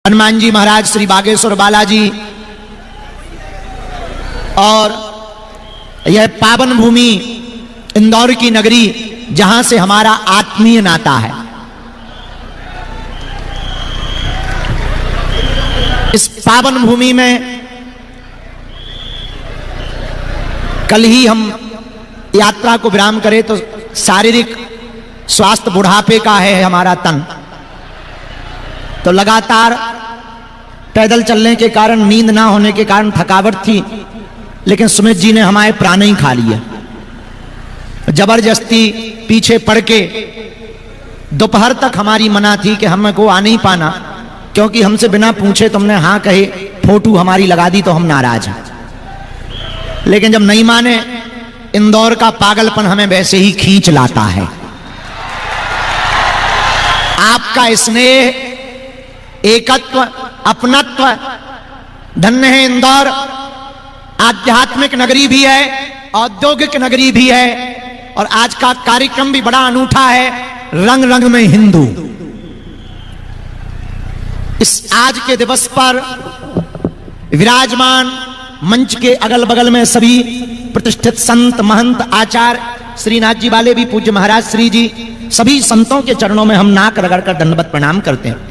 हनुमान जी महाराज, श्री बागेश्वर बालाजी और यह पावन भूमि इंदौर की नगरी, जहां से हमारा आत्मीय नाता है। इस पावन भूमि में कल ही हम यात्रा को विराम करें तो शारीरिक स्वास्थ्य बुढ़ापे का है हमारा तन, तो लगातार पैदल चलने के कारण, नींद ना होने के कारण थकावट थी, लेकिन सुमित जी ने हमारे प्राण ही खा लिए। जबरदस्ती पीछे पड़ के दोपहर तक हमारी मना थी कि हमको आ नहीं पाना, क्योंकि हमसे बिना पूछे तुमने हाँ कहे, फोटो हमारी लगा दी तो हम नाराज हैं। लेकिन जब नहीं माने, इंदौर का पागलपन हमें वैसे ही खींच लाता है। आपका स्नेह, एकत्व, अपनत्व, धन्य है इंदौर। आध्यात्मिक नगरी भी है, औद्योगिक नगरी भी है, और आज का कार्यक्रम भी बड़ा अनूठा है, रंग रंग में हिंदू। इस आज के दिवस पर विराजमान मंच के अगल बगल में सभी प्रतिष्ठित संत, महंत, आचार्य, श्रीनाथ जी वाले भी, पूज्य महाराज श्री जी, सभी संतों के चरणों में हम नाक रगड़कर दंडवत प्रणाम करते हैं।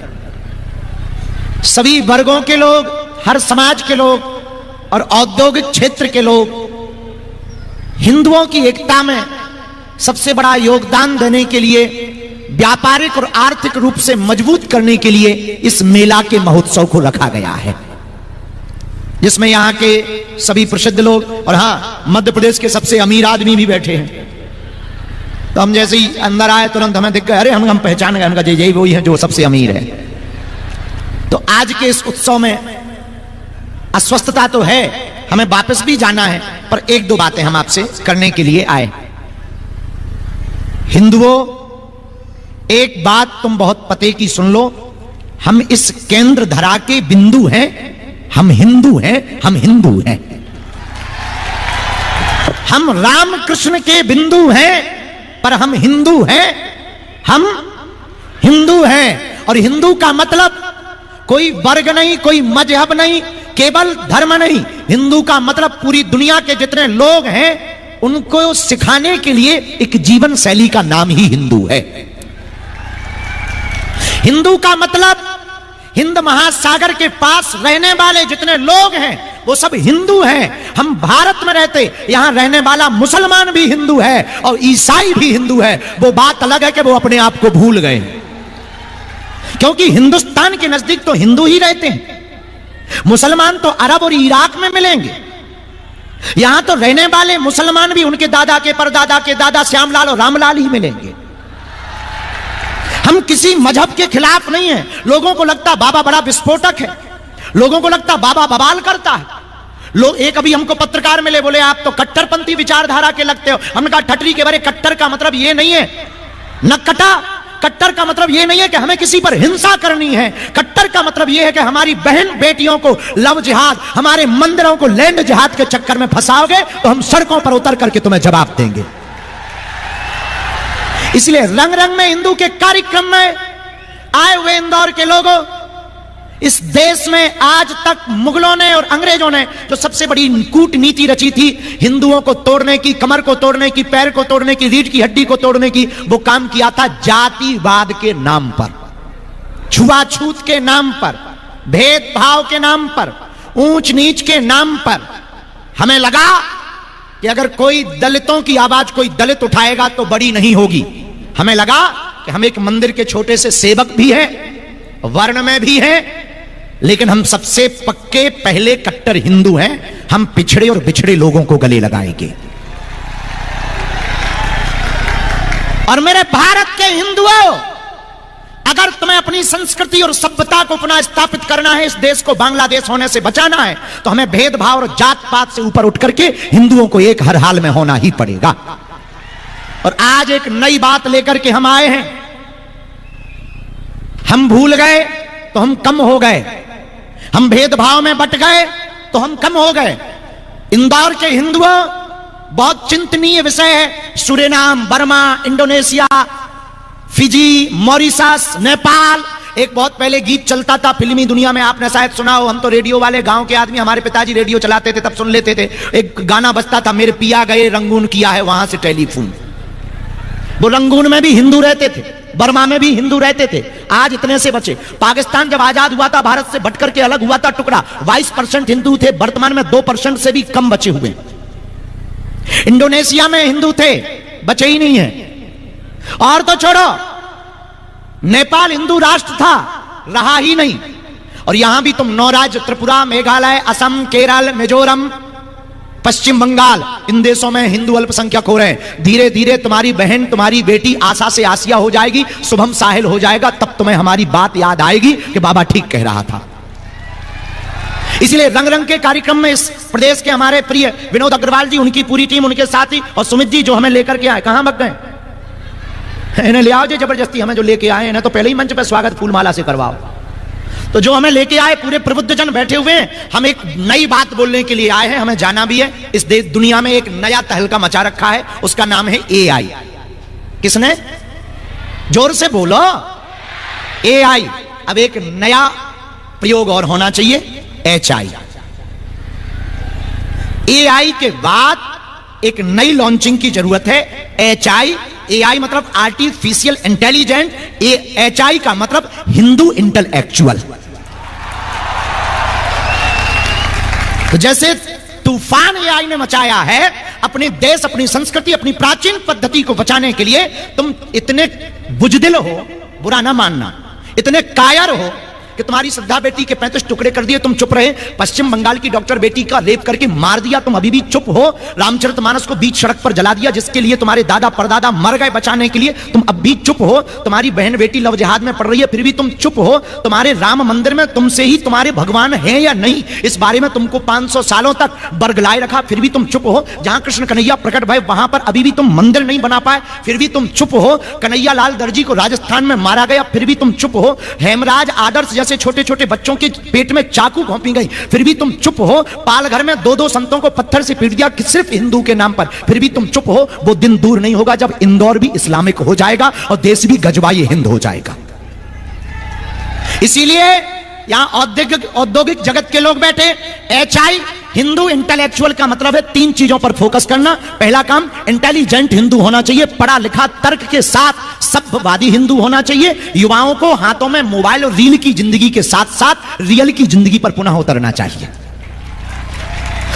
सभी वर्गों के लोग, हर समाज के लोग और औद्योगिक क्षेत्र के लोग हिंदुओं की एकता में सबसे बड़ा योगदान देने के लिए, व्यापारिक और आर्थिक रूप से मजबूत करने के लिए इस मेला के महोत्सव को रखा गया है, जिसमें यहाँ के सभी प्रसिद्ध लोग और हाँ, मध्य प्रदेश के सबसे अमीर आदमी भी बैठे हैं। तो हम जैसे ही अंदर आए तुरंत हमें दिख गए, अरे हम पहचान गए, उनका जय वही है जो सबसे अमीर है। तो आज के इस उत्सव में अस्वस्थता तो है, हमें वापस भी जाना है, पर एक दो बातें हम आपसे करने के लिए आए। हिंदुओं, एक बात तुम बहुत पते की सुन लो, हम इस केंद्र धरा के बिंदु हैं, हम हिंदू हैं, हम हिंदू हैं। हम राम कृष्ण के बिंदु हैं, पर हम हिंदू हैं, हम हिंदू हैं। और हिंदू का मतलब कोई वर्ग नहीं, कोई मजहब नहीं, केवल धर्म नहीं। हिंदू का मतलब पूरी दुनिया के जितने लोग हैं उनको सिखाने के लिए एक जीवन शैली का नाम ही हिंदू है। हिंदू का मतलब हिंद महासागर के पास रहने वाले जितने लोग हैं वो सब हिंदू हैं। हम भारत में रहते, यहां रहने वाला मुसलमान भी हिंदू है और ईसाई भी हिंदू है। वो बात अलग है कि वो अपने आप को भूल गए, क्योंकि हिंदुस्तान के नजदीक तो हिंदू ही रहते हैं। मुसलमान तो अरब और इराक में मिलेंगे, यहां तो रहने वाले मुसलमान भी उनके दादा के परदादा के दादा श्यामलाल और रामलाल ही मिलेंगे। हम किसी मजहब के खिलाफ नहीं है। लोगों को लगता बाबा बड़ा विस्फोटक है, लोगों को लगता बाबा बवाल करता है। लोग एक अभी हमको पत्रकार मिले, बोले आप तो कट्टरपंथी विचारधारा के लगते हो। हमने कहा ठटरी के बारे, कट्टर का मतलब ये नहीं है न कटा, कट्टर का मतलब यह नहीं है कि हमें किसी पर हिंसा करनी है। कट्टर का मतलब यह है कि हमारी बहन बेटियों को लव जिहाद, हमारे मंदिरों को लैंड जिहाद के चक्कर में फंसाओगे तो हम सड़कों पर उतर करके तुम्हें जवाब देंगे। इसलिए रंग रंग में हिंदू के कार्यक्रम में आए हुए इंदौर के लोगों, इस देश में आज तक मुगलों ने और अंग्रेजों ने जो सबसे बड़ी कूटनीति रची थी, हिंदुओं को तोड़ने की, कमर को तोड़ने की, पैर को तोड़ने की, रीढ़ की हड्डी को तोड़ने की, वो काम किया था जातिवाद के नाम पर, छुआछूत के नाम पर, भेदभाव के नाम पर, ऊंच नीच के नाम पर। हमें लगा कि अगर कोई दलितों की आवाज कोई दलित उठाएगा तो बड़ी नहीं होगी। हमें लगा कि हम एक मंदिर के छोटे से सेवक भी हैं, वर्ण में भी हैं, लेकिन हम सबसे पक्के पहले कट्टर हिंदू हैं। हम पिछड़े और बिछड़े लोगों को गले लगाएंगे। और मेरे भारत के हिंदुओं, अगर तुम्हें अपनी संस्कृति और सभ्यता को पुनः स्थापित करना है, इस देश को बांग्लादेश होने से बचाना है, तो हमें भेदभाव और जात पात से ऊपर उठ करके हिंदुओं को एक हर हाल में होना ही पड़ेगा। और आज एक नई बात लेकर के हम आए हैं। हम भूल गए तो हम कम हो गए, हम भेदभाव में बट गए तो हम कम हो गए। इंदौर के हिंदुओं, बहुत चिंतनीय विषय है। Suriname, Burma, Indonesia, Fiji, Mauritius, Nepal, एक बहुत पहले गीत चलता था फिल्मी दुनिया में, आपने शायद सुना हो, हम तो रेडियो वाले गांव के आदमी, हमारे पिताजी रेडियो चलाते थे तब सुन लेते थे। एक गाना बजता था, मेरे पिया गए रंगून किया है वहां से टेलीफोन। वो रंगून में भी हिंदू रहते थे, बर्मा में भी हिंदू रहते थे, आज इतने से बचे। पाकिस्तान जब आजाद हुआ था, भारत से बट करके अलग हुआ था टुकड़ा, 22% हिंदू थे, वर्तमान में 2% से भी कम बचे हुए। इंडोनेशिया में हिंदू थे, बचे ही नहीं है। और तो छोड़ो, नेपाल हिंदू राष्ट्र था, रहा ही नहीं। और यहां भी तुम 9 राज्य, त्रिपुरा, मेघालय, असम, केरल, मिजोरम, पश्चिम बंगाल, इन देशों में हिंदू अल्पसंख्यक हो रहे हैं। धीरे धीरे तुम्हारी बहन, तुम्हारी बेटी आशा से आसिया हो जाएगी, शुभम साहिल हो जाएगा, तब तुम्हें हमारी बात याद आएगी कि बाबा ठीक कह रहा था। इसलिए रंग रंग के कार्यक्रम में इस प्रदेश के हमारे प्रिय विनोद अग्रवाल जी, उनकी पूरी टीम, उनके साथी और सुमित जी जो हमें लेकर के आए, कहां भग गए? इन्हें ले आओ जी जबरदस्ती, हमें जो लेके आए इन्हें तो पहले ही मंच पे स्वागत फूलमाला से करवाओ। तो जो हमें लेके आए, पूरे प्रबुद्ध जन बैठे हुए हैं, हम एक नई बात बोलने के लिए आए हैं, हमें जाना भी है। इस देश दुनिया में एक नया तहलका मचा रखा है, उसका नाम है AI। किसने? जोर से बोलो, AI। अब एक नया प्रयोग और होना चाहिए, HI। AI के बाद एक नई लॉन्चिंग की जरूरत है, HI। AI मतलब आर्टिफिशियल इंटेलिजेंट, HI का मतलब हिंदू इंटेलेक्चुअल। तो जैसे तूफान AI ने मचाया है अपने देश, अपनी संस्कृति, अपनी प्राचीन पद्धति को बचाने के लिए, तुम इतने बुजदिल हो, बुरा ना मानना, इतने कायर हो कि तुम्हारी श्रद्धा बेटी के 35 टुकड़े कर दिए, तुम चुप रहे। पश्चिम बंगाल की डॉक्टर बेटी का रेप करके मार दिया, तुम अभी भी चुप हो। रामचरितमानस को बीच सड़क पर जला दिया, जिसके लिए तुम्हारे दादा परदादा मर गए बचाने के लिए, तुम अब भी चुप हो। तुम्हारी बहन बेटी लव जिहाद में पड़ रही है, फिर भी तुम चुप हो। तुम्हारे राम मंदिर में तुमसे ही तुम्हारे भगवान हैं या नहीं, इस बारे में तुमको 500 सालों तक बरगलाए रखा, फिर भी तुम चुप हो। जहां कृष्ण कन्हैया प्रकट भय, वहां पर अभी भी तुम मंदिर नहीं बना पाए, फिर भी तुम चुप हो। कन्हैया लाल दर्जी को राजस्थान में मारा गया, फिर भी तुम चुप हो। हेमराज आदर्श जैसे छोटे छोटे बच्चों के पेट में चाकू घोंपी गई, फिर भी तुम चुप हो। पालघर में 2-2 संतों को पत्थर से पीट दिया सिर्फ हिंदू के नाम पर, फिर भी तुम चुप हो। वो दिन दूर नहीं होगा जब इंदौर भी इस्लामिक हो जाएगा और देश भी गजवाई हिंद हो जाएगा। इसीलिए यहां औद्योगिक जगत के लोग बैठे। HI हिंदू इंटेलेक्चुअल का मतलब है 3 चीजों पर फोकस करना। पहला काम, इंटेलिजेंट हिंदू होना चाहिए, पढ़ा लिखा तर्क के साथ सभ्यवादी हिंदू होना चाहिए। युवाओं को हाथों में मोबाइल और रील की जिंदगी के साथ साथ रियल की जिंदगी पर पुनः उतरना चाहिए।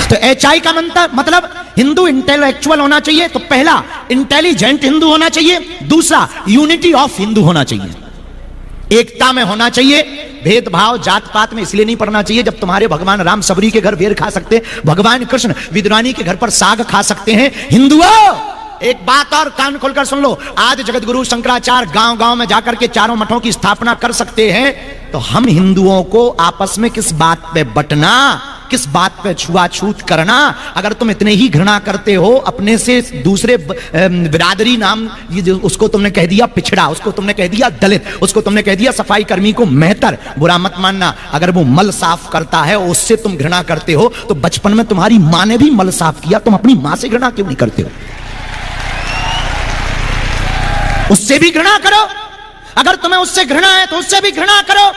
तो HI का मतलब हिंदू इंटेलेक्चुअल होना चाहिए। तो पहला, इंटेलिजेंट हिंदू होना चाहिए। दूसरा, यूनिटी ऑफ हिंदू होना चाहिए, एकता में होना चाहिए। भेदभाव जात पात में इसलिए नहीं पड़ना चाहिए जब तुम्हारे भगवान राम सबरी के घर बेर खा सकते हैं, भगवान कृष्ण विद्वानी के घर पर साग खा सकते हैं। हिंदुओं, एक बात और कान खोलकर सुन लो, आज जगतगुरु शंकराचार्य गांव गांव में जाकर के 4 मठों की स्थापना कर सकते हैं, तो हम हिंदुओं को आपस में किस बात पे बंटना, किस बात पे छुआछूत करना? अगर तुम इतने ही घृणा करते हो अपने से दूसरे बिरादरी नाम, उसको तुमने कह दिया पिछड़ा, उसको तुमने कह दिया दलित, उसको तुमने कह दिया सफाई कर्मी को मेहतर, बुरा मत मानना। अगर वो मल साफ करता है उससे तुम घृणा करते हो, तो बचपन में तुम्हारी मां ने भी मल साफ किया, तुम अपनी मां से घृणा क्यों नहीं करते हो? उससे भी घृणा करो। अगर तुम्हें उससे घृणा है तो उससे भी घृणा करो,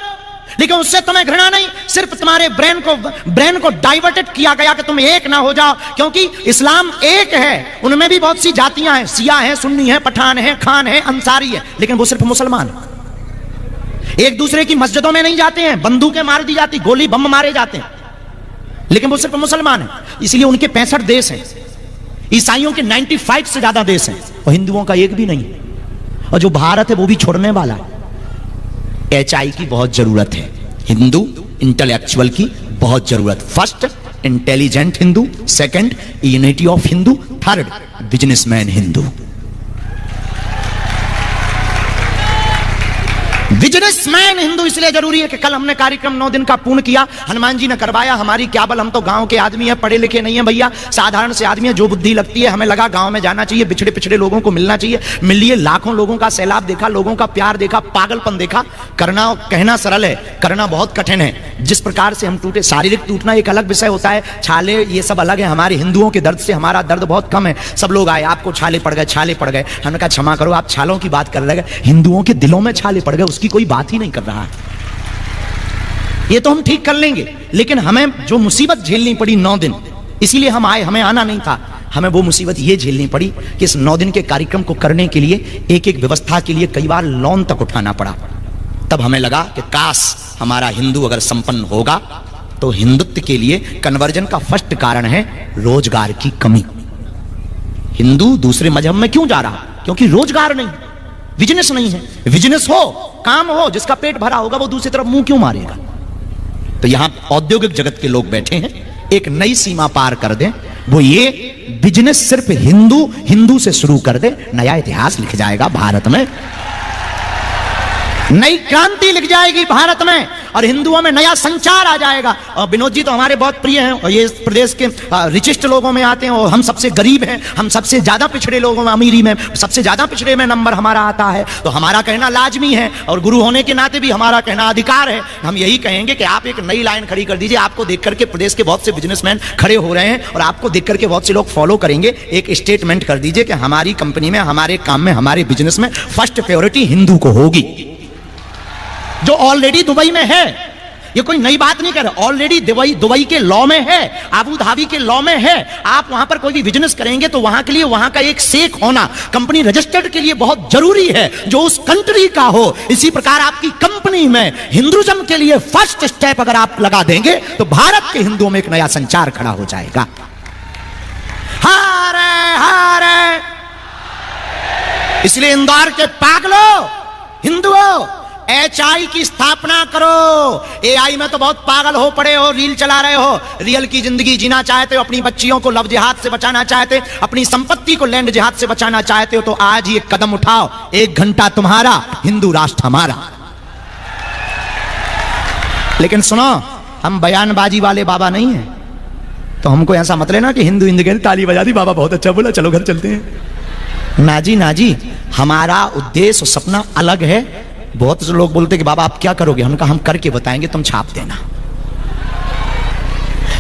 लेकिन उससे तुम्हें घृणा नहीं, सिर्फ तुम्हारे ब्रेन को डाइवर्टेड किया गया कि तुम एक ना हो जाओ, क्योंकि इस्लाम एक है, उनमें भी बहुत सी जातियां हैं, सिया हैं, सुन्नी हैं, पठान हैं, खान हैं, अंसारी है, लेकिन वो सिर्फ मुसलमान। एक दूसरे की मस्जिदों में नहीं जाते हैं, बंदूकें मार दी जाती, गोली बम मारे जाते हैं, लेकिन वो सिर्फ मुसलमान है। इसलिए उनके 65 देश हैं, ईसाइयों के 95 से ज्यादा देश हैं, और हिंदुओं का एक भी नहीं। और जो भारत है वो भी छोड़ने वाला है। HI की बहुत जरूरत है, हिंदू इंटेलेक्चुअल की बहुत जरूरत। First, intelligent Hindu. Second, unity of Hindu. Third, businessman Hindu. Businessman Hindu इसलिए जरूरी है कि कल हमने कार्यक्रम 9 दिन का पूर्ण किया, हनुमान जी ने करवाया, हमारी क्या बल, हम तो गांव के आदमी है, पढ़े लिखे नहीं है भैया, साधारण से आदमी है, जो बुद्धि लगती है हमें लगा गांव में जाना चाहिए, बिछड़े पिछड़े लोगों को मिलना चाहिए। मिलिए, लाखों लोगों का सैलाब देखा, लोगों का प्यार देखा, पागलपन देखा। करना, कहना सरल है, करना बहुत कठिन है। जिस प्रकार से हम टूटे, शारीरिक टूटना एक अलग विषय होता है, छाले ये सब अलग है। हमारे हिंदुओं के दर्द से हमारा दर्द बहुत कम है। सब लोग आए, आपको छाले पड़ गए, छाले पड़ गए, हमने कहा क्षमा करो, आप छालों की बात कर रहे हैं, हिंदुओं के दिलों में छाले पड़ गए, उसकी की कोई बात ही नहीं कर रहा है। ये तो हम ठीक कर लेंगे, लेकिन हमें जो मुसीबत झेलनी पड़ी 9 दिन, इसीलिए हम आए, हमें आना नहीं था। हमें वो मुसीबत ये झेलनी पड़ी कि इस 9 दिन के कार्यक्रम को करने के लिए एक एक व्यवस्था के लिए कई बार लोन तक उठाना पड़ा। तब हमें लगा कि काश हमारा हिंदू अगर संपन्न होगा तो हिंदुत्व के लिए कन्वर्जन का फर्स्ट कारण है रोजगार की कमी। हिंदू दूसरे मजहब में क्यों जा रहा? क्योंकि रोजगार नहीं, बिजनेस नहीं है। बिजनेस हो, काम हो, जिसका पेट भरा होगा वो दूसरी तरफ मुंह क्यों मारेगा? तो यहां औद्योगिक जगत के लोग बैठे हैं, एक नई सीमा पार कर दें, वो ये बिजनेस सिर्फ हिंदू से शुरू कर दे, नया इतिहास लिख जाएगा भारत में, नई क्रांति लिख जाएगी भारत में, और हिंदुओं में नया संचार आ जाएगा। और विनोद जी तो हमारे बहुत प्रिय हैं, और ये इस प्रदेश के रिचिस्ट लोगों में आते हैं, और हम सबसे गरीब हैं, हम सबसे ज्यादा पिछड़े लोगों में, अमीरी में सबसे ज्यादा पिछड़े में नंबर हमारा आता है। तो हमारा कहना लाजमी है, और गुरु होने के नाते भी हमारा कहना अधिकार है। हम यही कहेंगे कि आप एक नई लाइन खड़ी कर दीजिए। आपको देख करके प्रदेश के बहुत से बिजनेसमैन खड़े हो रहे हैं, और आपको देख करके बहुत से लोग फॉलो करेंगे। एक स्टेटमेंट कर दीजिए कि हमारी कंपनी में, हमारे काम में, हमारे बिजनेस में फर्स्ट प्रायोरिटी हिंदू को होगी, जो ऑलरेडी दुबई में है। ये कोई नई बात नहीं कर रहा, ऑलरेडी दुबई के लॉ में है, अबू धाबी के लॉ में है। आप वहां पर कोई भी बिजनेस करेंगे तो वहां के लिए वहां का एक शेख होना कंपनी रजिस्टर्ड के लिए बहुत जरूरी है, जो उस कंट्री का हो। इसी प्रकार आपकी कंपनी में हिंदुइज्म के लिए फर्स्ट स्टेप अगर आप लगा देंगे तो भारत के हिंदुओं में एक नया संचार खड़ा हो जाएगा। हारे हारे। इसलिए इंदौर के पागलों, हिंदुओं, HI की स्थापना करो। AI में तो बहुत पागल हो पड़े हो, रील चला रहे हो। रियल की जिंदगी जीना चाहते हो, अपनी बच्चियों को लव जिहाद से बचाना चाहते, अपनी संपत्ति को लैंड जिहाद से बचाना चाहते हो, तो आज ही एक कदम उठाओ। 1 घंटा तुम्हारा, हिंदू राष्ट्र हमारा। लेकिन सुनो, हम बयानबाजी वाले बाबा नहीं हैं, तो हमको ऐसा मत लेना कि हिंदू के ताली बजा दी, बाबा बहुत अच्छा बोला, चलो घर चलते हैं। नाजी नाजी, हमारा उद्देश्य और सपना अलग है। बहुत से लोग बोलते कि बाबा आप क्या करोगे? हम कहा हम करके बताएंगे, तुम छाप देना।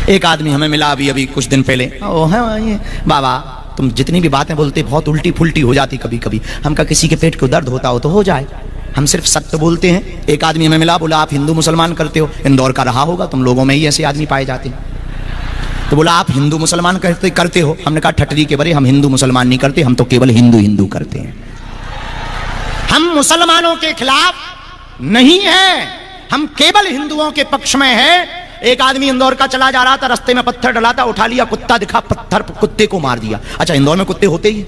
एक आदमी हमें मिला अभी कुछ दिन पहले, बाबा तुम जितनी भी बातें बोलते बहुत उल्टी फुल्टी हो जाती कभी कभी। हम कहा किसी के पेट को दर्द होता हो तो हो जाए, हम सिर्फ सत्य बोलते हैं। एक आदमी हमें मिला, बोला आप हिंदू मुसलमान करते हो, इंदौर का रहा होगा, तुम लोगों में ही ऐसे आदमी पाए जाते हैं। तो बोला आप हिंदू मुसलमान करते हो। हमने कहा ठटरी के बरे, हम हिंदू मुसलमान नहीं करते, हम तो केवल हिंदू करते हैं। हम मुसलमानों के खिलाफ नहीं है, हम केवल हिंदुओं के पक्ष में है। एक आदमी इंदौर का चला जा रहा था, रास्ते में पत्थर डला था, उठा लिया, कुत्ता दिखा, पत्थर कुत्ते को मार दिया। अच्छा, इंदौर में कुत्ते होते ही,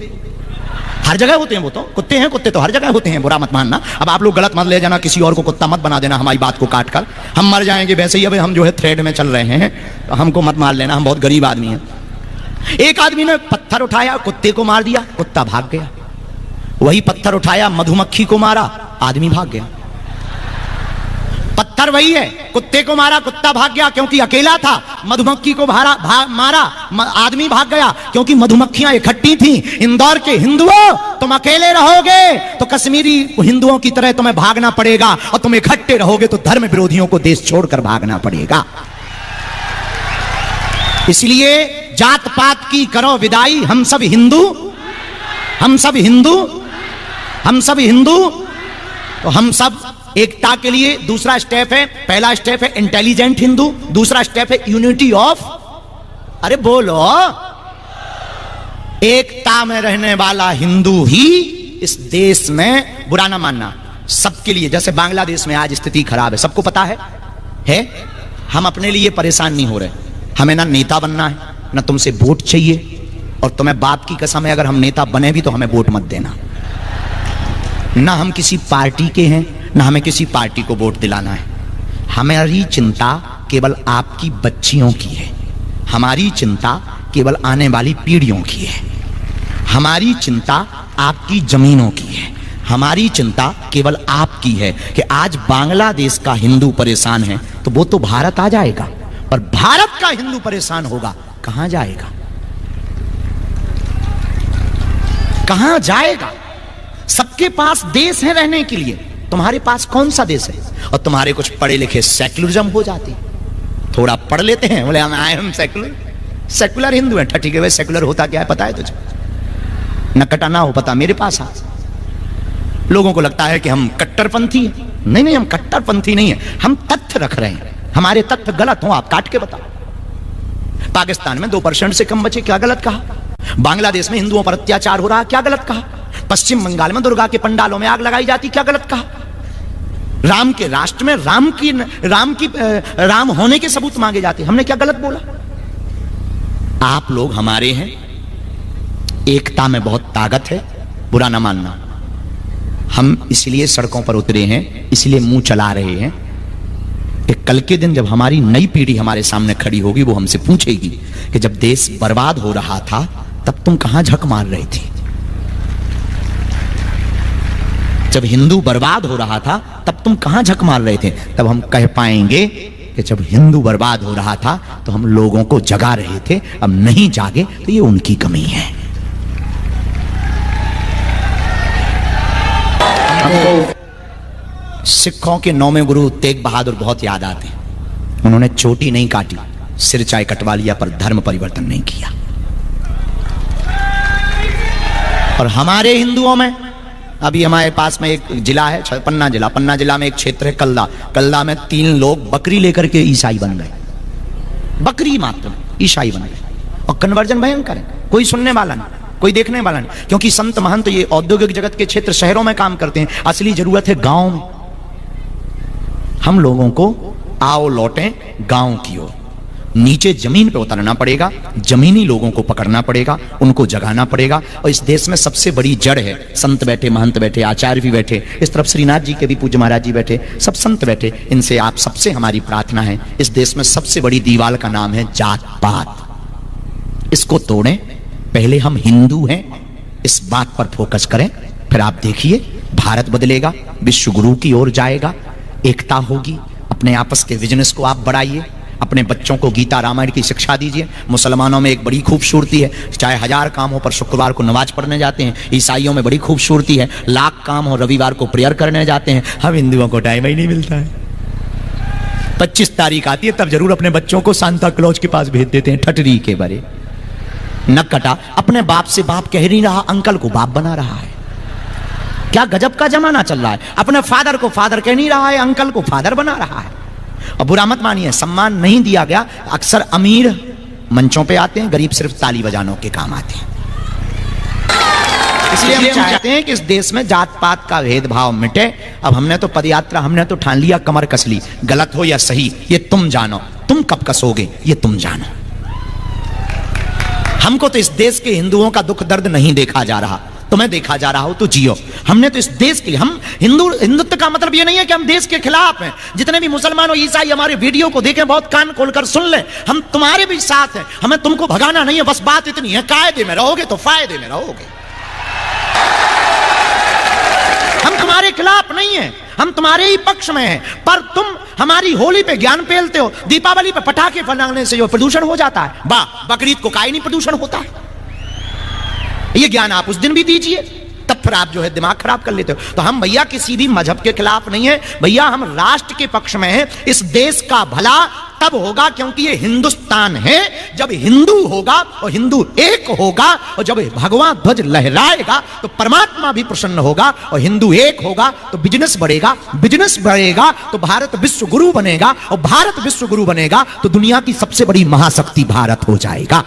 हर जगह होते हैं, वो तो कुत्ते हैं, कुत्ते तो हर जगह होते हैं, बुरा मत मानना। अब आप लोग गलत मत ले जाना, किसी और को कुत्ता मत बना देना हमारी बात को काट कर। हम मर जाएंगे वैसे ही, अब हम जो है थ्रेड में चल रहे हैं, तो हमको मत मार लेना, हम बहुत गरीब आदमी हैं। एक आदमी ने पत्थर उठाया, कुत्ते को मार दिया, कुत्ता भाग गया। वही पत्थर उठाया, मधुमक्खी को मारा, आदमी भाग गया। पत्थर वही है, कुत्ते को मारा, कुत्ता भाग गया क्योंकि अकेला था। मधुमक्खी को मारा, आदमी भाग गया क्योंकि मधुमक्खियां इकट्ठी थी। इंदौर के हिंदुओं, तुम अकेले रहोगे तो कश्मीरी हिंदुओं की तरह तुम्हें भागना पड़ेगा, और तुम इकट्ठे रहोगे तो धर्म विरोधियों को देश छोड़कर भागना पड़ेगा। इसलिए जात पात की करो विदाई, हम सब हिंदू, हम सब हिंदू, हम सब हिंदू। तो हम सब एकता के लिए दूसरा स्टेप है, पहला स्टेप है इंटेलिजेंट हिंदू, दूसरा स्टेप है यूनिटी ऑफ, अरे बोलो, एकता में रहने वाला हिंदू ही इस देश में, बुरा ना मानना, सबके लिए। जैसे बांग्लादेश में आज स्थिति खराब है, सबको पता है? हम अपने लिए परेशान नहीं हो रहे। हमें ना नेता बनना है, ना तुमसे वोट चाहिए, और तुम्हें बाप की कसम है अगर हम नेता बने भी तो हमें वोट मत देना। ना हम किसी पार्टी के हैं, ना हमें किसी पार्टी को वोट दिलाना है। हमारी चिंता केवल आपकी बच्चियों की है, हमारी चिंता केवल आने वाली पीढ़ियों की है, हमारी चिंता आपकी जमीनों की है, हमारी चिंता केवल आपकी है कि आज बांग्लादेश का हिंदू परेशान है तो वो तो भारत आ जाएगा, पर भारत का हिंदू परेशान होगा, कहां जाएगा? कहां जाएगा? सबके पास देश है रहने के लिए, तुम्हारे पास कौन सा देश है? और तुम्हारे कुछ पढ़े लिखे सेक्युलरिज्म हो जाती, थोड़ा पढ़ लेते हैं, बोले हम सेक्युलर हिंदू हैं। ठीक है भाई, सेक्युलर होता क्या है पता है तुझे? न कटा ना हो पता, मेरे पास आ, लोगों को लगता है कि हम कट्टरपंथी हैं। नहीं नहीं, हम कट्टरपंथी नहीं है, हम तथ्य रख रहे हैं। हमारे तथ्य गलत हो आप काट के बताओ। पाकिस्तान में 2% से कम बचे, क्या गलत कहा? बांग्लादेश में हिंदुओं पर अत्याचार हो रहा, क्या गलत कहा? पश्चिम बंगाल में दुर्गा के पंडालों में आग लगाई जाती, क्या गलत कहा? राम के राष्ट्र में राम होने के सबूत मांगे जाते, हमने क्या गलत बोला? आप लोग हमारे हैं, एकता में बहुत ताकत है, बुरा ना मानना। हम इसलिए सड़कों पर उतरे हैं, इसलिए मुंह चला रहे हैं कि कल के दिन जब हमारी नई पीढ़ी हमारे सामने खड़ी होगी, वो हमसे पूछेगी कि जब देश बर्बाद हो रहा था तब तुम कहां झक मार रहे थे? जब हिंदू बर्बाद हो रहा था तब तुम कहां झक मार रहे थे? तब हम कह पाएंगे कि जब हिंदू बर्बाद हो रहा था तो हम लोगों को जगा रहे थे, अब नहीं जागे तो ये उनकी कमी है। सिखों के 9वें गुरु तेग बहादुर बहुत याद आते हैं। उन्होंने चोटी नहीं काटी, सिर चाहे कटवा लिया, पर धर्म परिवर्तन नहीं किया। और हमारे हिंदुओं में अभी हमारे पास में एक जिला है पन्ना जिला, पन्ना जिला में एक क्षेत्र है कल्ला। कल्ला में 3 लोग बकरी लेकर के ईसाई बन गए, बकरी मात्र ईसाई बन गए, और कन्वर्जन भयंकर है, कोई सुनने वाला नहीं, कोई देखने वाला नहीं, क्योंकि संत महंत ये औद्योगिक जगत के क्षेत्र शहरों में काम करते हैं। असली जरूरत है गांव में। हम लोगों को आओ लौटें गांव की ओर, नीचे जमीन पे उतरना पड़ेगा, जमीनी लोगों को पकड़ना पड़ेगा, उनको जगाना पड़ेगा। और इस देश में सबसे बड़ी जड़ है, संत बैठे, महंत बैठे, आचार्य भी बैठे, इस तरफ श्रीनाथ जी के भी पूज्य महाराज जी बैठे, सब संत बैठे। इनसे आप सबसे हमारी प्रार्थना है, इस देश में सबसे बड़ी दीवार का नाम है जात पात। इसको तोड़ें। पहले हम हिंदू हैं, इस बात पर फोकस करें, फिर आप देखिए भारत बदलेगा, विश्व गुरु की ओर जाएगा, एकता होगी। अपने आपस के बिजनेस को आप बढ़ाइए, अपने बच्चों को गीता रामायण की शिक्षा दीजिए। मुसलमानों में एक बड़ी खूबसूरती है, चाहे 1000 काम हो पर शुक्रवार को नमाज पढ़ने जाते हैं। ईसाइयों में बड़ी खूबसूरती है, लाख काम हो रविवार को प्रेयर करने जाते हैं। हम हिंदुओं को टाइम ही नहीं मिलता है। 25 तारीख आती है तब जरूर अपने बच्चों को सांता क्लॉज के पास भेज देते हैं, ठटरी के बरे न कटा। अपने बाप से बाप कह नहीं रहा, अंकल को बाप बना रहा है। क्या गजब का जमाना चल रहा है। अपने फादर को फादर कह नहीं रहा है, अंकल को फादर बना रहा है। और बुरा मत मानिए, सम्मान नहीं दिया गया। अक्सर अमीर मंचों पे आते हैं, गरीब सिर्फ ताली बजानों के काम आते हैं। इसलिए हम चाहते हैं कि इस देश में जात पात का भेदभाव मिटे। अब हमने तो पदयात्रा, हमने तो ठान लिया, कमर कस ली। गलत हो या सही ये तुम जानो, तुम कब कसोगे ये तुम जानो। हमको तो इस देश के हिंदुओं का दुख दर्द नहीं देखा जा रहा, तुम्हें देखा जा रहा हो तो जियो। हमने तो इस देश के लिए, हम हिंदुत्व का मतलब ये नहीं है कि हम देश के खिलाफ हैं। जितने भी मुसलमान और ईसाई हमारे वीडियो को देखें, बहुत कान खोलकर सुन लें, हम तुम्हारे भी साथ हैं। हमें तुमको भगाना नहीं है, बस बात इतनी है, कायदे में रहोगे तो फायदे में रहोगे। हम तुम्हारे खिलाफ नहीं है, हम तुम्हारे ही पक्ष में हैं। पर तुम हमारी होली पे ज्ञान पेलते हो, दीपावली पे पटाखे फलाने से जो प्रदूषण हो जाता है, बकरीद को काहे नहीं प्रदूषण होता है? ये ज्ञान आप उस दिन भी दीजिए, तब फिर आप जो है दिमाग खराब कर लेते हो। तो हम भैया किसी भी मजहब के खिलाफ नहीं है भैया, हम राष्ट्र के पक्ष में हैं। इस देश का भला तब होगा क्योंकि ये हिंदुस्तान है, जब हिंदू होगा और हिंदू एक होगा, और जब भगवान ध्वज लहराएगा तो परमात्मा भी प्रसन्न होगा, और हिंदू एक होगा तो बिजनेस बढ़ेगा, बिजनेस बढ़ेगा तो भारत विश्व गुरु बनेगा, और भारत विश्व गुरु बनेगा तो दुनिया की सबसे बड़ी महाशक्ति भारत हो जाएगा।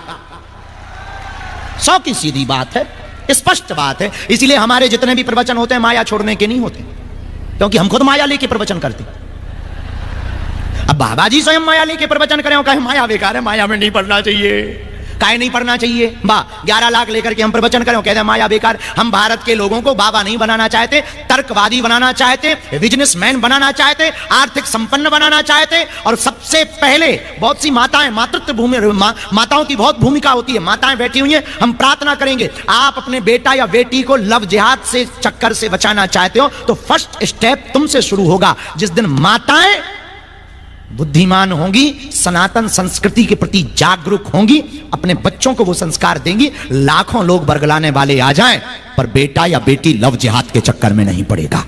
100 की सीधी बात है, स्पष्ट बात है। इसीलिए हमारे जितने भी प्रवचन होते हैं माया छोड़ने के नहीं होते, क्योंकि हम खुद माया लेके प्रवचन करते। अब बाबा जी स्वयं माया लेके प्रवचन करें और कहें माया बेकार है, माया में नहीं पढ़ना चाहिए, काहे नहीं पढ़ना चाहिए? 11 लाख लेकर के हम प्रवचन करें, कहते हैं माया बेकार। हम भारत के लोगों को बाबा नहीं बनाना चाहते, तर्कवादी बनाना चाहते, बिजनेसमैन बनाना चाहते, आर्थिक संपन्न बनाना चाहते। और सबसे पहले बहुत सी माताएं, मातृत्व भूमि, माताओं की बहुत भूमिका होती है, माताएं बैठी हुई हैं। हम प्रार्थना करेंगे, आप अपने बेटा या बेटी को लव जिहाद से चक्कर से बचाना चाहते हो तो फर्स्ट स्टेप तुमसे शुरू होगा। जिस दिन माताएं बुद्धिमान होंगी, सनातन संस्कृति के प्रति जागरूक होंगी, अपने बच्चों को वो संस्कार देंगी, लाखों लोग बरगलाने वाले आ जाएं, पर बेटा या बेटी लव जिहाद के चक्कर में नहीं पड़ेगा।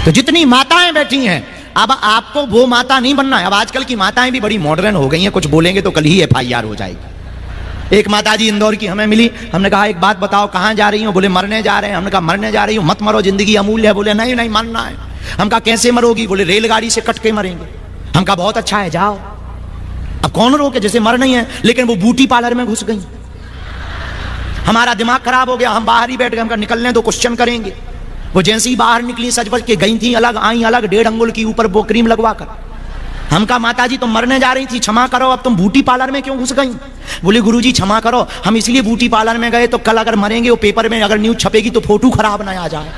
तो जितनी माताएं बैठी हैं, अब आपको वो माता नहीं बनना है। अब आजकल की माताएं भी बड़ी मॉडर्न हो गई हैं, कुछ बोलेंगे तो कल ही FIR हो जाएगी। एक माताजी इंदौर की हमें मिली, हमने कहा एक बात बताओ कहाँ जा रही हो? बोले मरने जा रहे हैं। हमने कहा मरने जा रही हो? मत मरो, जिंदगी अमूल्य है। बोले नहीं नहीं मरना है। हम कहा कैसे मरोगी? बोले रेलगाड़ी से कट के मरेंगे। हम कहा बहुत अच्छा है जाओ। अब कौन रोके, जैसे मर नहीं है। लेकिन वो ब्यूटी पार्लर में घुस गई, हमारा दिमाग खराब हो गया, हम बाहर ही बैठ गए। हम कहा निकलने दो, क्वेश्चन करेंगे। वो जैसे ही बाहर निकली सज बज के गई थी अलग, आई अलग, 1.5 अंगुल की ऊपर वो क्रीम लगवा कर। हम कहा माता जी तुम मरने जा रही थी, क्षमा करो, अब तुम ब्यूटी पार्लर में क्यों घुस गई? बोले गुरुजी क्षमा करो, हम इसलिए ब्यूटी पार्लर में गए तो कल अगर मरेंगे वो पेपर में अगर न्यूज छपेगी तो फोटो खराब ना आ जाए।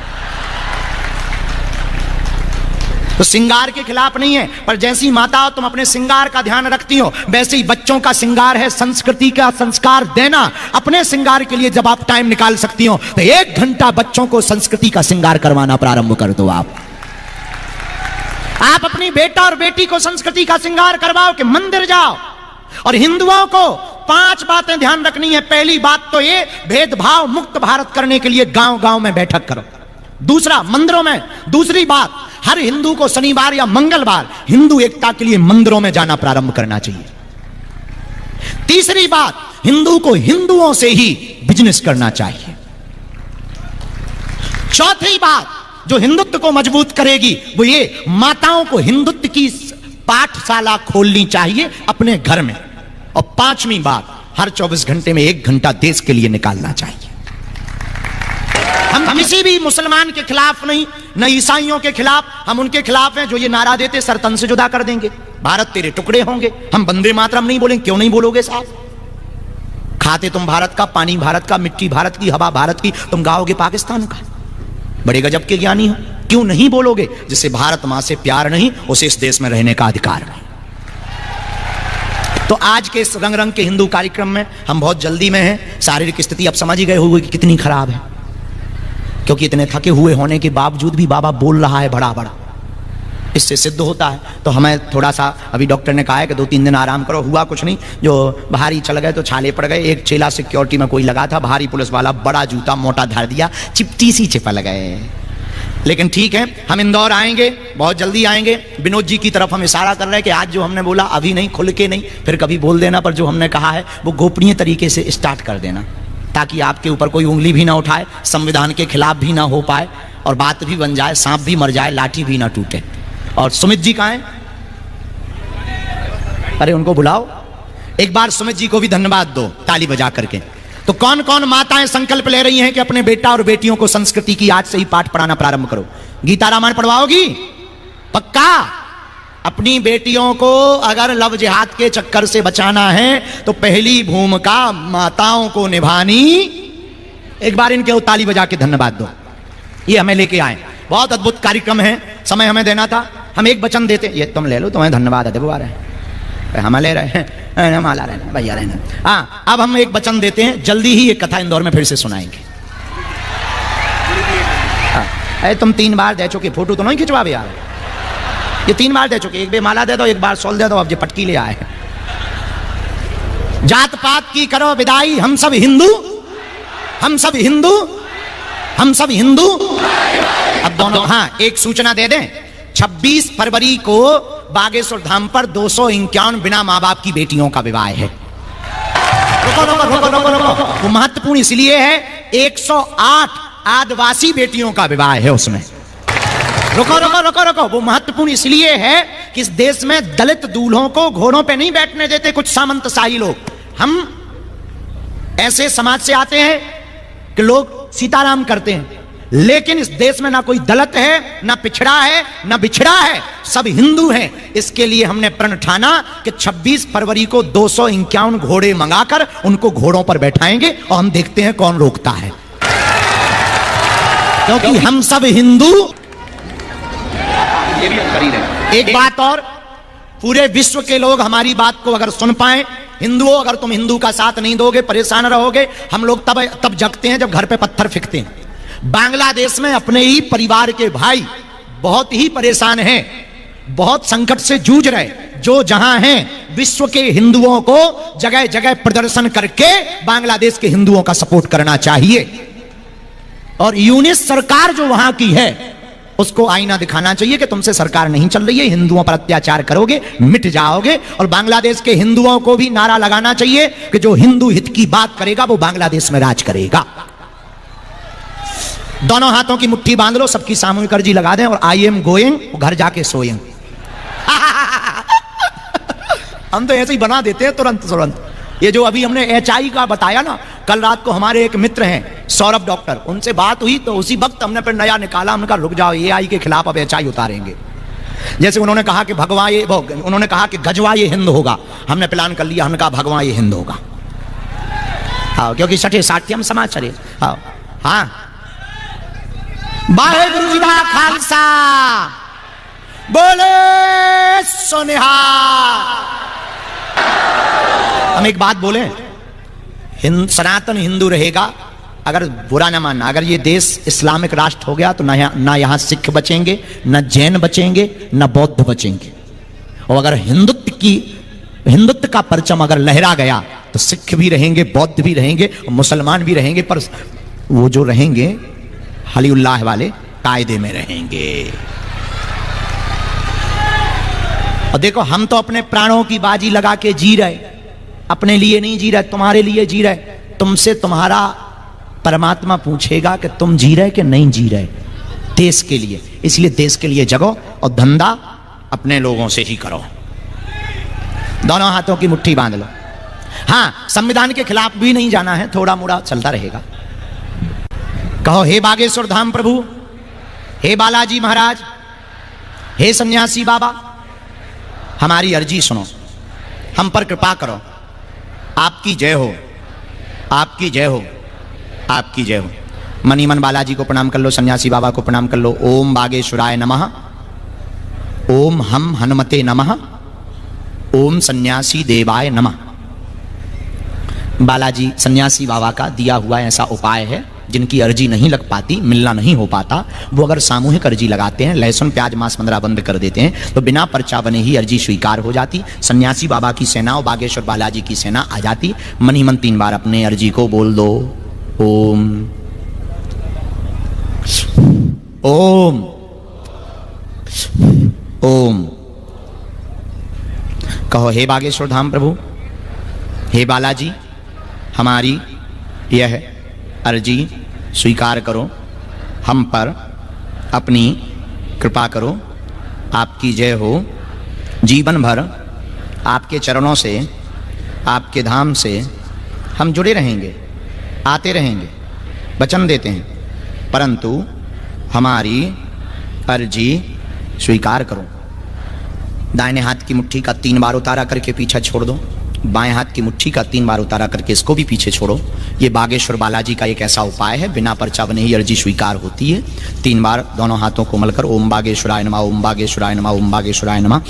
तो श्रृंगार के खिलाफ नहीं है, पर जैसी माता तुम अपने श्रृंगार का ध्यान रखती हो वैसे ही बच्चों का श्रृंगार है संस्कृति का संस्कार देना। अपने श्रृंगार के लिए जब आप टाइम निकाल सकती हो तो 1 घंटा बच्चों को संस्कृति का श्रृंगार करवाना प्रारंभ कर दो। आप अपनी बेटा और बेटी को संस्कृति का श्रृंगार करवाओ कि मंदिर जाओ। और हिंदुओं को 5 बातें ध्यान रखनी है। पहली बात तो ये, भेदभाव मुक्त भारत करने के लिए गांव गांव में बैठक करो। दूसरा, मंदिरों में। दूसरी बात, हर हिंदू को शनिवार या मंगलवार हिंदू एकता के लिए मंदिरों में जाना प्रारंभ करना चाहिए। तीसरी बात, हिंदू को हिंदुओं से ही बिजनेस करना चाहिए। चौथी बात जो हिंदुत्व को मजबूत करेगी वो ये, माताओं को हिंदुत्व की पाठशाला खोलनी चाहिए अपने घर में। और 5वीं बात, हर 24 घंटे में 1 घंटा देश के लिए निकालना चाहिए। हम किसी भी मुसलमान के खिलाफ नहीं, न ईसाइयों के खिलाफ। हम उनके खिलाफ हैं जो ये नारा देते सर तन से जुदा कर देंगे, भारत तेरे टुकड़े होंगे। हम वंदे मातरम नहीं बोलेंगे। क्यों नहीं बोलोगे साहब? खाते तुम भारत का, पानी भारत का, मिट्टी भारत की, हवा भारत की, तुम गाओगे पाकिस्तान का। बड़े गजब के ज्ञानी हो, क्यों नहीं बोलोगे? जिसे भारत मां से प्यार नहीं उसे इस देश में रहने का अधिकार नहीं। तो आज के इस रंग रंग के हिंदू कार्यक्रम में हम बहुत जल्दी में हैं। शारीरिक स्थिति अब समझ ही गए होंगे कि कितनी खराब है, क्योंकि इतने थके हुए होने के बावजूद भी बाबा बोल रहा है बड़ा बड़ा। इससे सिद्ध होता है। तो हमें थोड़ा सा, अभी डॉक्टर ने कहा है कि 2-3 दिन आराम करो। हुआ कुछ नहीं, जो बाहर ही चल गए तो छाले पड़ गए। एक चेला सिक्योरिटी में कोई लगा था, भारी पुलिस वाला, बड़ा जूता मोटा धर दिया, चिपटी सी चिपल गए। लेकिन ठीक है, हम इंदौर आएंगे, बहुत जल्दी आएंगे। विनोद जी की तरफ हम इशारा कर रहे हैं कि आज जो हमने बोला अभी नहीं, खुल के नहीं, फिर कभी बोल देना, पर जो हमने कहा है वो गोपनीय तरीके से स्टार्ट कर देना, ताकि आपके ऊपर कोई उंगली भी ना उठाए, संविधान के खिलाफ भी ना हो पाए, और बात भी बन जाए, सांप भी मर जाए, लाठी भी ना टूटे। और सुमित जी कहाँ हैं? अरे उनको बुलाओ, एक बार सुमित जी को भी धन्यवाद दो ताली बजा करके। तो कौन कौन माताएं संकल्प ले रही हैं कि अपने बेटा और बेटियों को संस्कृति की आज से ही पाठ पढ़ाना प्रारंभ करो? गीता रामायण पढ़वाओगी? पक्का? अपनी बेटियों को अगर लव जिहाद के चक्कर से बचाना है तो पहली भूमिका माताओं को निभानी। एक बार इनके ताली बजा के धन्यवाद दो। ये हमें लेके आए, बहुत अद्भुत कार्यक्रम है। समय हमें देना था, हम एक वचन देते, ये तुम ले लो, तुम्हें धन्यवाद है। देखो आ रहे हैं, हम ले रहे हैं, हम आला रहे हैं, भैया रहे हैं। हाँ, अब हम एक वचन देते हैं, जल्दी ही एक कथा इंदौर में फिर से सुनाएंगे। अरे तुम 3 बार दे चुके, फोटो तो नहीं खिंचवा यार। ये 3 बार दे चुके, एक बार माला दे दो, एक बार सोल दे दो, अब ये पटकी ले आए। जात पात की करो विदाई, हम सब हिंदू, हम सब हिंदू, हम सब हिंदू। अब दोनों, हाँ एक सूचना दे दें, 26 फरवरी को बागेश्वर धाम पर 251 बिना माँ बाप की बेटियों का विवाह है। रुको रुको रुको रुको रुको, वो महत्वपूर्ण इसलिए है, 108 आदिवासी बेटियों का विवाह है उसमें। रुको रुको रुको रुको, वो महत्वपूर्ण इसलिए है कि इस देश में दलित दूल्हों को घोड़ों पे नहीं बैठने देते कुछ सामंतशाही लोग। हम ऐसे समाज से आते हैं कि लोग सीताराम करते हैं, लेकिन इस देश में ना कोई दलित है, ना पिछड़ा है, ना बिछड़ा है, सब हिंदू हैं। इसके लिए हमने प्रण ठाना कि 26 फरवरी को 251 घोड़े मंगाकर उनको घोड़ों पर बैठाएंगे और हम देखते हैं कौन रोकता है, क्योंकि हम सब हिंदू। एक बात और, पूरे विश्व के लोग हमारी बात को अगर सुन पाए, हिंदुओं अगर तुम हिंदू का साथ नहीं दोगे, परेशान रहोगे। हम लोग तब जगते हैं जब घर पे पत्थर फेंकते हैं। बांग्लादेश में अपने ही परिवार के भाई बहुत ही परेशान हैं, बहुत संकट से जूझ रहे, जो जहां हैं। विश्व के हिंदुओं को जगह जगह प्रदर्शन करके बांग्लादेश के हिंदुओं का सपोर्ट करना चाहिए। और यूनिस सरकार जो वहां की है उसको आईना दिखाना चाहिए कि तुमसे सरकार नहीं चल रही है, हिंदुओं पर अत्याचार करोगे मिट जाओगे। और बांग्लादेश के हिंदुओं को भी नारा लगाना चाहिए कि जो हिंदू हित की बात करेगा वो बांग्लादेश में राज करेगा। दोनों हाथों की मुट्ठी बांध लो, सबकी सामूहिक अर्जी लगा दें और आई एम गोइंग, घर जाके सोएंग। हम तो ऐसे ही बना देते हैं तुरंत तुरंत। ये जो अभी हमने HI का बताया ना, कल रात को हमारे एक मित्र हैं सौरभ डॉक्टर, उनसे बात हुई तो उसी वक्त हमने फिर नया निकाला। हमने कहा रुक जाओ, AI के खिलाफ अब HI उतारेंगे। जैसे उन्होंने कहा कि भगवा ये उन्होंने कहा कि गजवा ये हिंद होगा, हमने प्लान कर लिया, हमने कहा भगवा ये हिंद होगा। हाँ, क्योंकि छठे साठे हम समाज चले। हाँ हाँ, वाहेगुरु जी दा खालसा, बोले सोनिहार। हम एक बात बोले, सनातन हिंदू रहेगा, अगर बुरा ना मानना, अगर ये देश इस्लामिक राष्ट्र हो गया तो ना यहाँ सिख बचेंगे, न जैन बचेंगे, न बौद्ध बचेंगे। और अगर हिंदुत्व का परचम अगर लहरा गया तो सिख भी रहेंगे, बौद्ध भी रहेंगे, मुसलमान भी रहेंगे, पर वो जो रहेंगे हलीउल्लाह वाले कायदे में रहेंगे। और देखो, हम तो अपने प्राणों की बाजी लगा के जी रहे, अपने लिए नहीं जी रहे, तुम्हारे लिए जी रहे। तुमसे तुम्हारा परमात्मा पूछेगा कि तुम जी रहे कि नहीं जी रहे, देश के लिए। इसलिए देश के लिए जगो और धंधा अपने लोगों से ही करो। दोनों हाथों की मुट्ठी बांध लो। हाँ, संविधान के खिलाफ भी नहीं जाना है, थोड़ा मोड़ा चलता रहेगा। कहो, हे बागेश्वर धाम प्रभु, हे बालाजी महाराज, हे सन्यासी बाबा, हमारी अर्जी सुनो, हम पर कृपा करो। आपकी जय हो, आपकी जय हो, आपकी जय हो। मनी मन बालाजी को प्रणाम कर लो, सन्यासी बाबा को प्रणाम कर लो। ओम बागेश्वराय नमः, ओम हम हनुमते नमः, ओम सन्यासी देवाय नमः। बालाजी सन्यासी बाबा का दिया हुआ ऐसा उपाय है, जिनकी अर्जी नहीं लग पाती, मिलना नहीं हो पाता, वो अगर सामूहिक अर्जी लगाते हैं, लहसुन प्याज मांस मंद्रा बंद कर देते हैं, तो बिना पर्चा बने ही अर्जी स्वीकार हो जाती। सन्यासी बाबा की सेना और बागेश्वर बालाजी की सेना आ जाती। मन ही मन 3 बार अपने अर्जी को बोल दो। ओम ओम ओम। कहो, हे बागेश्वर धाम प्रभु, हे बालाजी, हमारी यह अर्जी स्वीकार करो, हम पर अपनी कृपा करो। आपकी जय हो। जीवन भर आपके चरणों से, आपके धाम से हम जुड़े रहेंगे, आते रहेंगे, वचन देते हैं, परंतु हमारी अर्जी स्वीकार करो। दाहिने हाथ की मुट्ठी का 3 बार उतारा करके पीछे छोड़ दो, बाएं हाथ की मुट्ठी का 3 बार उतारा करके इसको भी पीछे छोड़ो। ये बागेश्वर बालाजी का एक ऐसा उपाय है, बिना पर्चा बने ही अर्जी स्वीकार होती है। 3 बार दोनों हाथों को मलकर ओम बागेश्वराय नमः, ओम बागेश्वराय नमः, ओम बागेश्वराय नमः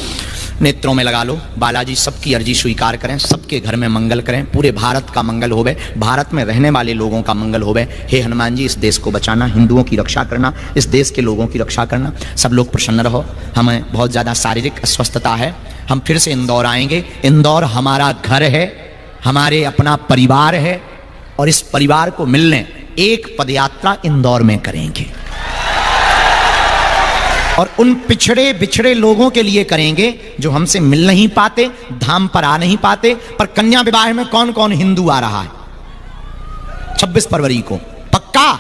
नेत्रों में लगा लो। बालाजी सबकी अर्जी स्वीकार करें, सबके घर में मंगल करें, पूरे भारत का मंगल होवे, भारत में रहने वाले लोगों का मंगल होवे। हे हनुमान जी, इस देश को बचाना, हिंदुओं की रक्षा करना, इस देश के लोगों की रक्षा करना। सब लोग प्रसन्न रहो। हमें बहुत ज़्यादा शारीरिक अस्वस्थता है, हम फिर से इंदौर आएंगे। इंदौर हमारा घर है, हमारे अपना परिवार है, और इस परिवार को मिलने एक पदयात्रा इंदौर में करेंगे, और उन पिछड़े बिछड़े लोगों के लिए करेंगे जो हमसे मिल नहीं पाते, धाम पर आ नहीं पाते। पर कन्या विवाह में कौन कौन हिंदू आ रहा है 26 फरवरी को? पक्का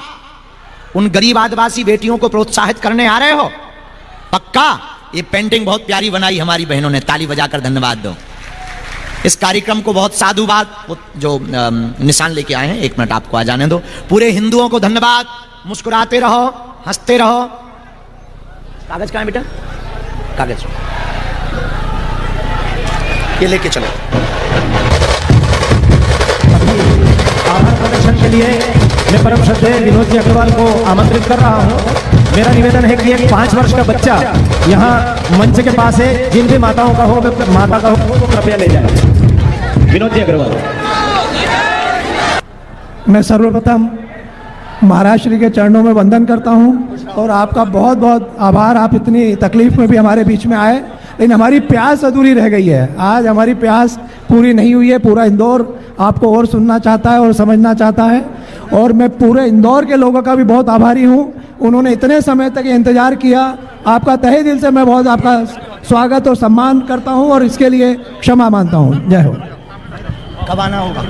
उन गरीब आदिवासी बेटियों को प्रोत्साहित करने आ रहे हो? पक्का? ये पेंटिंग बहुत प्यारी बनाई हमारी बहनों ने, ताली बजाकर धन्यवाद दो। इस कार्यक्रम को बहुत साधुवाद जो निशान लेके आए हैं, 1 मिनट आपको आ जाने दो। पूरे हिंदुओं को धन्यवाद। मुस्कुराते रहो, हंसते रहो। कागज कहाँ है बेटा? कागज ये लेके चलो। आभार प्रदर्शन के लिए मैं परम श्रद्धेय विनोद जी अग्रवाल को आमंत्रित कर रहा हूँ। मेरा निवेदन है कि एक 5 वर्ष का बच्चा यहाँ मंच के पास है, जिन भी माताओं का हो, माता का हो, तो कृपया ले जाए। विनोद जी अग्रवाल। मैं सर्वप्रथम महाराज श्री के चरणों में वंदन करता हूँ और आपका बहुत बहुत आभार। आप इतनी तकलीफ में भी हमारे बीच में आए, लेकिन हमारी प्यास अधूरी रह गई है। आज हमारी प्यास पूरी नहीं हुई है। पूरा इंदौर आपको और सुनना चाहता है और समझना चाहता है, और मैं पूरे इंदौर के लोगों का भी बहुत आभारी हूँ उन्होंने इतने समय तक इंतजार किया। आपका तहे दिल से मैं बहुत आपका स्वागत और सम्मान करता हूं और इसके लिए क्षमा मांगता हूं। जय हो। कब आना होगा?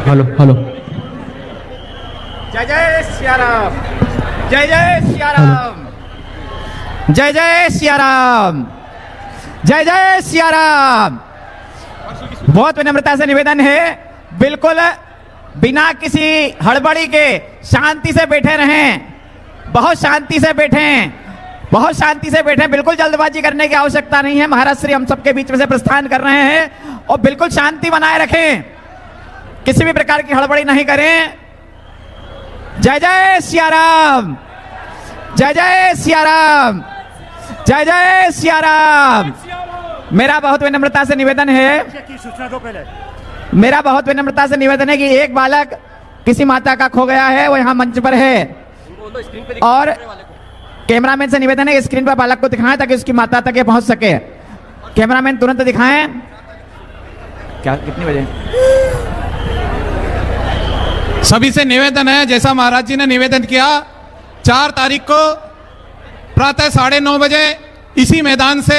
Hello hello. जय जय सिया राम, जय जय सिया राम, जय जय सिया राम, जय जय सिया राम। बहुत विनम्रता से निवेदन है, बिल्कुल बिना किसी हड़बड़ी के शांति से बैठे रहें, बहुत शांति से बैठें, बहुत शांति से बैठें। बिल्कुल जल्दबाजी करने की आवश्यकता नहीं है। महाराज श्री हम सबके बीच में से प्रस्थान कर रहे हैं और बिल्कुल शांति बनाए रखें, किसी भी प्रकार की हड़बड़ी नहीं करें। जय जय सिया राम, जय जय सिया राम, जय जय सिया राम। मेरा बहुत विनम्रता से निवेदन है, मेरा बहुत विनम्रता से निवेदन है कि एक बालक किसी माता का खो गया है, वो यहाँ मंच पर है और कैमरामैन से निवेदन है स्क्रीन पर बालक को दिखाएं ताकि उसकी माता तक ये पहुंच सके। कैमरामैन तुरंत दिखाएं। क्या कितनी बजे? सभी से निवेदन है, जैसा महाराज जी ने निवेदन किया, 4 तारीख को प्रातः 9:30 बजे इसी मैदान से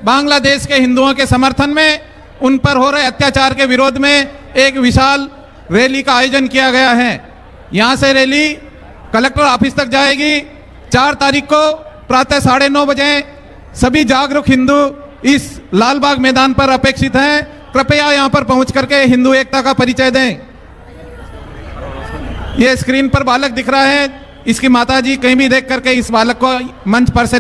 बांग्लादेश के हिंदुओं के समर्थन में उन पर हो रहे अत्याचार के विरोध में एक विशाल रैली का आयोजन किया गया है। यहां से रैली कलेक्टर ऑफिस तक जाएगी। 4 तारीख को प्रातः 9:30 बजे सभी जागरूक हिंदू इस लालबाग मैदान पर अपेक्षित हैं। कृपया यहां पर पहुंच करके हिंदू एकता का परिचय दें। ये स्क्रीन पर बालक दिख रहा है, इसकी माताजी कहीं भी देख करके इस बालक को मंच पर से